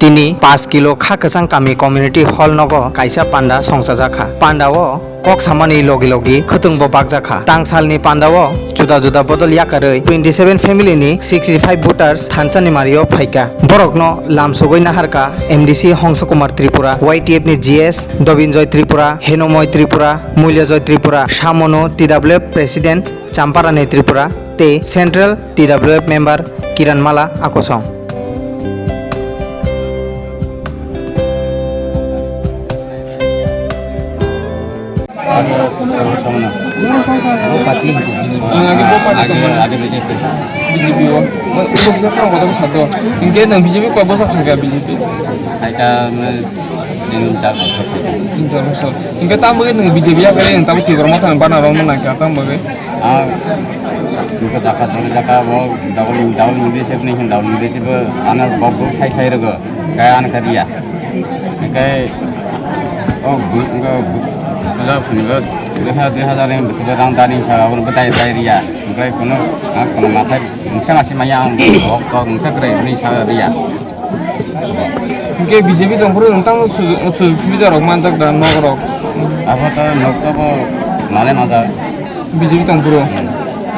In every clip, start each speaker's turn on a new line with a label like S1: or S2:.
S1: তিনি 5 কিলো খাকসাং কামি community hall নগ কাইसा पान्डा संसाजाखा पान्डाओ कक सामानि लगी लगी खतुंगबो बागजाखा तांगसालनि पान्डाओ जुदा जुदा बदल याकारै 27 फेमिलिनि 65 भोटार्स थानसानि मारियो फाइका बरकनो लामसगै नाहारका एमडीसी हंस कुमार त्रिपुरा वाईटीएफ नि जीएस दबिनजय त्रिपुरा हेनमय त्रिपुरा मूल्यजय त्रिपुरा सामनो टीडब्ल्यूएफ प्रेसिडेंट चाम्पारानि त्रिपुरा ते सेंट्रल टीडब्ल्यूएफ मेंबर किरणमाला आकोसं
S2: Inkeh nang BJP kau bosan kerja BJP?
S3: Ada jenjang
S2: Insyaallah. Inkeh tambah nang BJP ya kali yang tahu tiga rumah tangan panah orang mana kita tambah ke?
S3: Juga jaga mau daun leadership nih daun leadership anak babu saya rego kayak anak dia kayak enggak kalau punya 2000 yang besar orang tadi saya orang betai dia kayak kono mata mungkin masih banyak kok mungkin keren ini saya dia
S2: Inkeh BJP dong perlu tentang sudah orang mantak dan nongkrong.
S3: apa tuh nokto malam ada
S2: BJP dong perlu.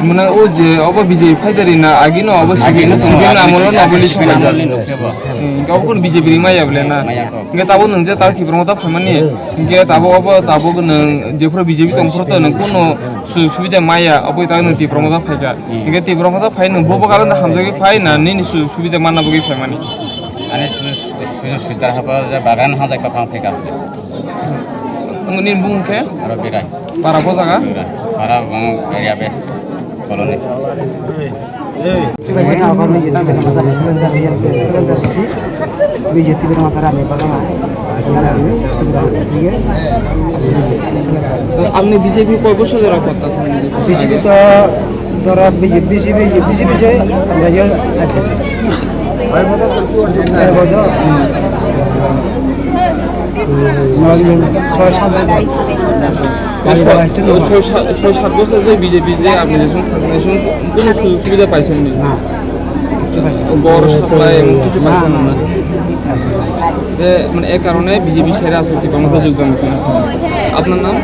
S2: Mana je apa BJP fighter ina agi no apa segi no amolo no beli
S3: namanya nokto
S2: kau pun BJP lima ya belena. Inkeh tahu nang je tahu tiga rumah tak famani. Inkeh tahu kan nang je pro BJP dong perlu tuh nang kuno sudah maya apa itu nang tiga rumah tak fighter. Inkeh tiga rumah tak fight nang bobo kalau nang hamzah ke fight nang ni sudah mana bagi famani.
S3: ane sudah apa bagan hal tak papang pekap
S2: Ini bung ke?
S3: aro birai
S2: Para apa sah?
S3: para bang area bes koloni
S2: আপনি BJP কয় বছর ধরে করতেছেন?
S4: BJP তো ধরা BJP যে আছে
S2: 6-7 বছর যে বিজেপি যে আপনি কোনো সুবিধা পাইছেন না বড় সাপ্লাই এমন কিছু পাইছেন না মানে এ কারণে বিজেপি সেরা আছে যোগদান দিচ্ছেন আপনার নাম